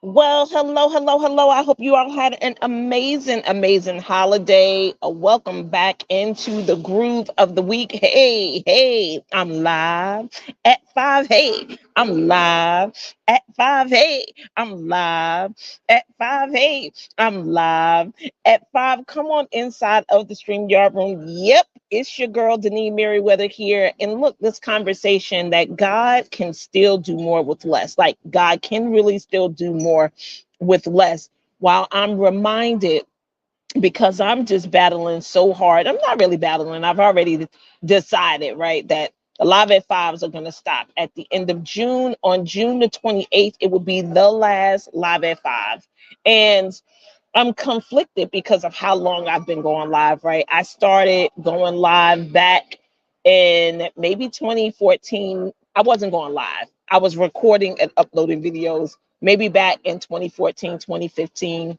Well, hello, hello, hello. I hope you all had an amazing, amazing holiday. Welcome back into the groove of the week. Hey, hey, I'm live at 5. Hey, I'm live at 5. Hey, I'm live at 5. Hey, I'm live at 5. Come on inside of the StreamYard room. Yep, it's your girl, Denise Merriweather here. And look, this conversation that God can still do more with less. Like, God can really still do more with less. While I'm reminded, because I'm just battling so hard, I'm not really battling, I've already decided, right, that the Live at Fives are going to stop at the end of June. On June the 28th, it will be the last Live at Five. And I'm conflicted because of how long I've been going live, right? I started going live back in maybe 2014. I wasn't going live. I was recording and uploading videos maybe back in 2014, 2015.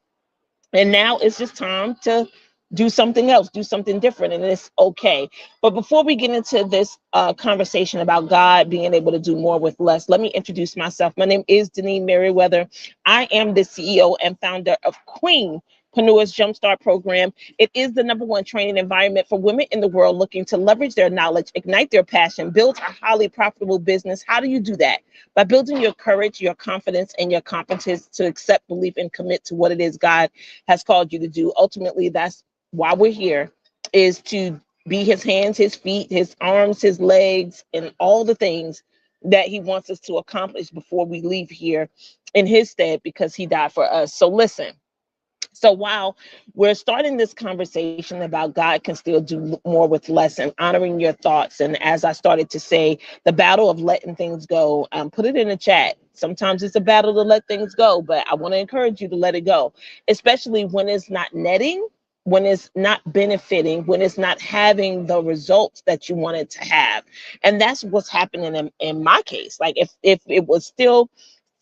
And now it's just time to do something else, do something different, and it's okay. But before we get into this conversation about God being able to do more with less, let me introduce myself. My name is Denise Merriweather. I am the CEO and founder of Queen Panua's Jumpstart Program. It is the number one training environment for women in the world looking to leverage their knowledge, ignite their passion, build a highly profitable business. How do you do that? By building your courage, your confidence, and your competence to accept, believe, and commit to what it is God has called you to do. Ultimately, that's why we're here, is to be his hands, his feet, his arms, his legs, and all the things that he wants us to accomplish before we leave here in his stead, because he died for us. So listen, so while we're starting this conversation about God can still do more with less and honoring your thoughts, and as I started to say, the battle of letting things go, put it in the chat. Sometimes it's a battle to let things go, but I want to encourage you to let it go, especially when it's not netting, when it's not benefiting, when it's not having the results that you wanted to have. And that's what's happening in my case. Like if it was still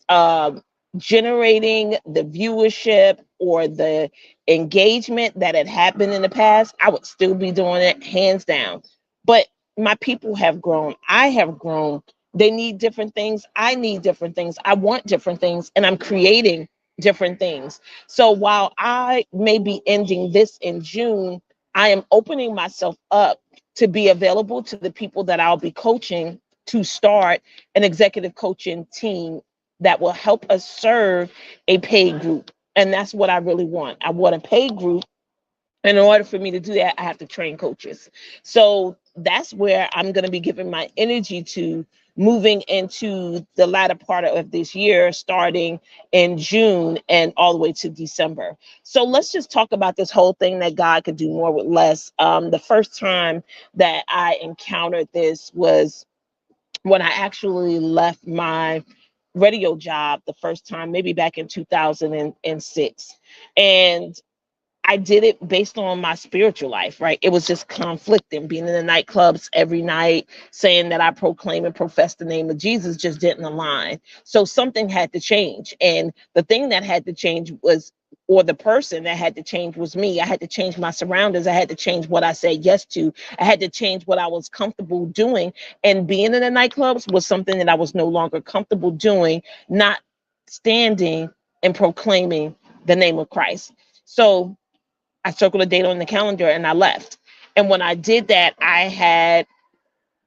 um, generating the viewership or the engagement that had happened in the past, I would still be doing it hands down. But my people have grown. I have grown. They need different things. I need different things. I want different things. And I'm creating different things. So while I may be ending this in June, I am opening myself up to be available to the people that I'll be coaching to start an executive coaching team that will help us serve a paid group. And that's what I really want. I want a paid group. And in order for me to do that, I have to train coaches. So that's where I'm going to be giving my energy to, moving into the latter part of this year, starting in June and all the way to December. So let's just talk about this whole thing that God could do more with less. The first time that I encountered this was when I actually left my radio job the first time, maybe back in 2006. And I did it based on my spiritual life, right? It was just conflicting. Being in the nightclubs every night, saying that I proclaim and profess the name of Jesus just didn't align. So something had to change. And the thing that had to change was, or the person that had to change was me. I had to change my surroundings. I had to change what I said yes to. I had to change what I was comfortable doing. And being in the nightclubs was something that I was no longer comfortable doing, not standing and proclaiming the name of Christ. So I circled a date on the calendar and I left. And when I did that, I had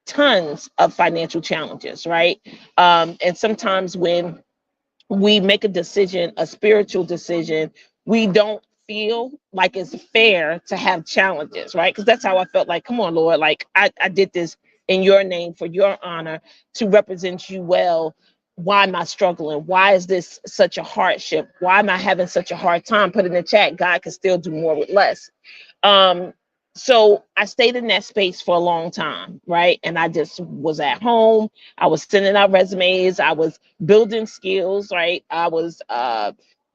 tons of financial challenges, right? And sometimes when we make a decision, a spiritual decision, we don't feel like it's fair to have challenges, right? Because that's how I felt. Like, come on, Lord, like I did this in your name for your honor to represent you well. Why am I struggling? Why is this such a hardship? Why am I having such a hard time? Put in the chat, God can still do more with less. Um, so I stayed in that space for a long time, right? And I just was at home. I was sending out resumes. I was building skills, right? I was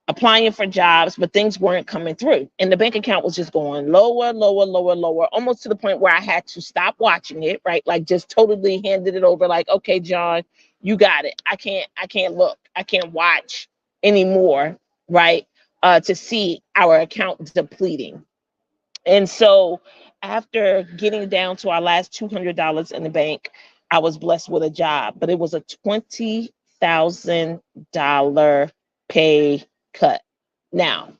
applying for jobs, but things weren't coming through. And the bank account was just going lower, lower, lower, lower, almost to the point where I had to stop watching it, right? Like just totally handed it over, like, okay, John, you got it. I can't look. I can't watch anymore, right? To see our account depleting. And so after getting down to our last $200 in the bank, I was blessed with a job, but it was a $20,000 pay cut. Now,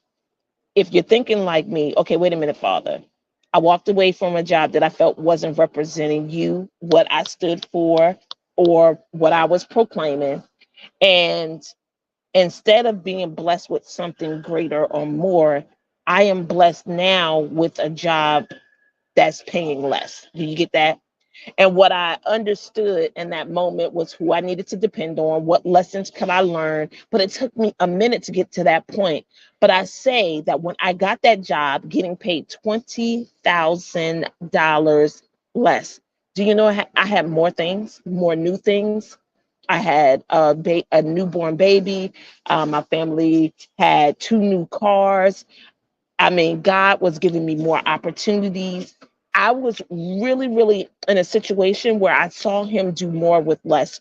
if you're thinking like me, okay, wait a minute, Father. I walked away from a job that I felt wasn't representing you, what I stood for, or what I was proclaiming. And instead of being blessed with something greater or more, I am blessed now with a job that's paying less. Do you get that? And what I understood in that moment was who I needed to depend on, what lessons could I learn. But it took me a minute to get to that point. But I say that when I got that job, getting paid $20,000 less, do you know I had more things, more new things? I had a newborn baby. My family had two new cars. I mean, God was giving me more opportunities. I was really, really in a situation where I saw him do more with less.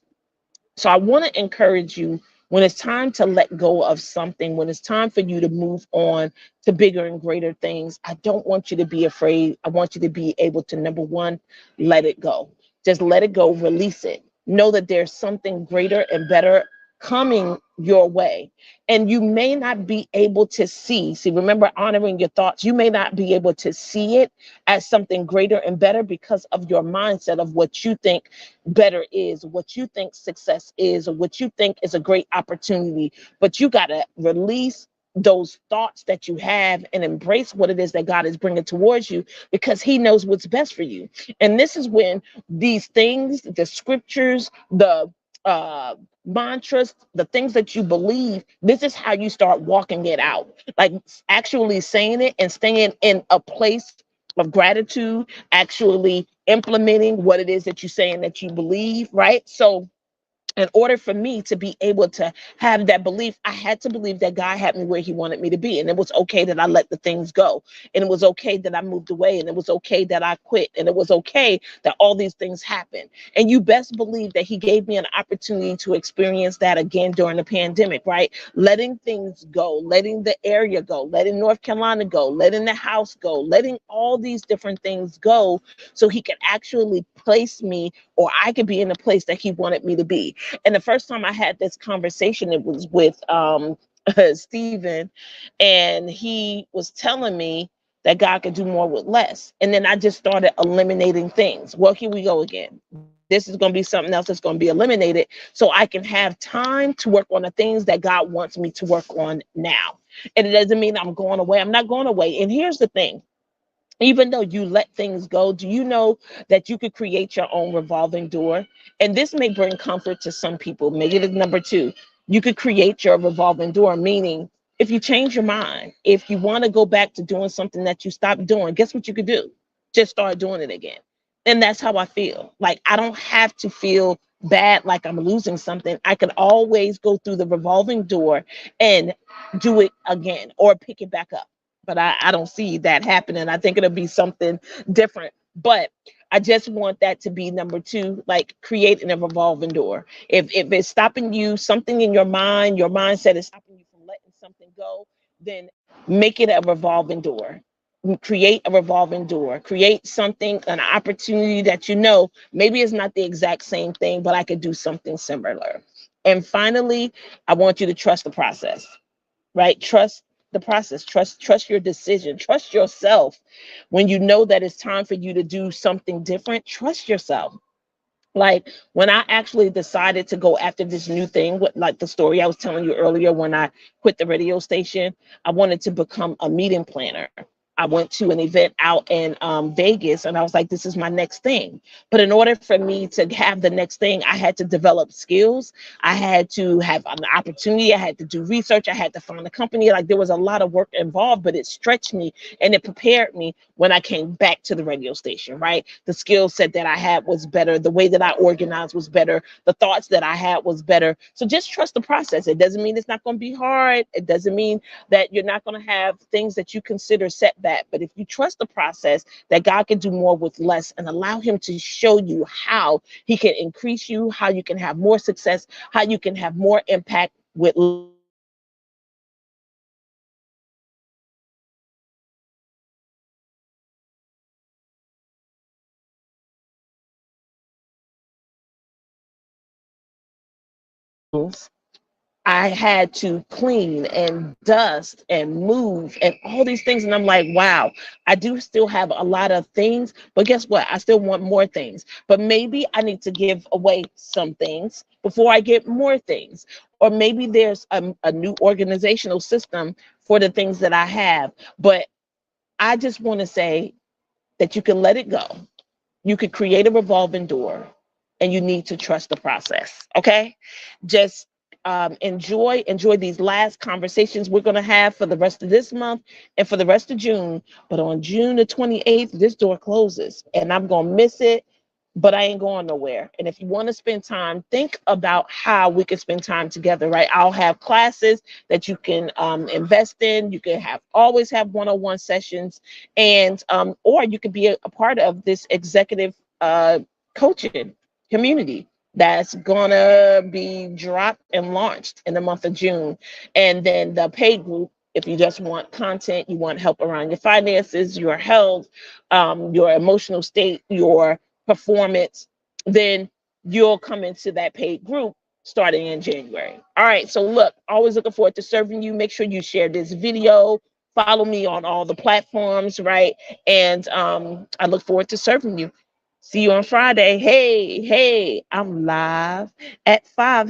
So I want to encourage you when it's time to let go of something, when it's time for you to move on to bigger and greater things, I don't want you to be afraid. I want you to be able to, number one, let it go. Just let it go, release it. Know that there's something greater and better coming your way. And you may not be able to see, remember honoring your thoughts. You may not be able to see it as something greater and better because of your mindset of what you think better is, what you think success is, or what you think is a great opportunity. But you got to release those thoughts that you have and embrace what it is that God is bringing towards you because he knows what's best for you. And this is when these things, the scriptures, the mantras, the things that you believe, this is how you start walking it out. Like actually saying it and staying in a place of gratitude, actually implementing what it is that you're saying that you believe, right? So in order for me to be able to have that belief, I had to believe that God had me where he wanted me to be. And it was okay that I let the things go. And it was okay that I moved away. And it was okay that I quit. And it was okay that all these things happened. And you best believe that he gave me an opportunity to experience that again during the pandemic, right? Letting things go, letting the area go, letting North Carolina go, letting the house go, letting all these different things go so he could actually place me or I could be in the place that he wanted me to be. And the first time I had this conversation, it was with Stephen, and he was telling me that God could do more with less. And then I just started eliminating things. Well, here we go again. This is going to be something else that's going to be eliminated so I can have time to work on the things that God wants me to work on now. And it doesn't mean I'm going away. I'm not going away. And here's the thing, even though you let things go, do you know that you could create your own revolving door? And this may bring comfort to some people. Maybe the number two, you could create your revolving door, meaning if you change your mind, if you want to go back to doing something that you stopped doing, guess what you could do? Just start doing it again. And that's how I feel. Like I don't have to feel bad like I'm losing something. I can always go through the revolving door and do it again or pick it back up, but I don't see that happening. I think it'll be something different. But I just want that to be number two, like creating a revolving door. If it's stopping you, something in your mindset is stopping you from letting something go, then make it a revolving door. Create a revolving door. Create something, an opportunity that you know maybe it's not the exact same thing, but I could do something similar. And finally, I want you to trust the process, right? Trust the process, trust your decision, trust yourself. When you know that it's time for you to do something different, trust yourself. Like when I actually decided to go after this new thing, with like the story I was telling you earlier, when I quit the radio station, I wanted to become a meeting planner. I went to an event out in Vegas and I was like, this is my next thing. But in order for me to have the next thing, I had to develop skills. I had to have an opportunity. I had to do research. I had to find a company. Like there was a lot of work involved, but it stretched me and it prepared me when I came back to the radio station, right? The skill set that I had was better. The way that I organized was better. The thoughts that I had was better. So just trust the process. It doesn't mean it's not going to be hard. It doesn't mean that you're not going to have things that you consider setback. But if you trust the process, that God can do more with less and allow him to show you how he can increase you, how you can have more success, how you can have more impact with less. I had to clean and dust and move and all these things. And I'm like, wow, I do still have a lot of things, but guess what? I still want more things. But maybe I need to give away some things before I get more things. Or maybe there's a new organizational system for the things that I have. But I just want to say that you can let it go. You could create a revolving door, and you need to trust the process. Okay, just enjoy these last conversations we're going to have for the rest of this month and for the rest of June. But on June the 28th, this door closes, and I'm going to miss it, but I ain't going nowhere. And if you want to spend time, think about how we can spend time together, right? I'll have classes that you can invest in. You can have always have one-on-one sessions, and or you could be a part of this executive coaching community that's gonna be dropped and launched in the month of June. And then the paid group, if you just want content, you want help around your finances, your health, your emotional state, your performance, then you'll come into that paid group starting in January. All right. So look, always looking forward to serving you. Make sure you share this video. Follow me on all the platforms, right? And I look forward to serving you. See you on Friday. Hey, I'm live at 5.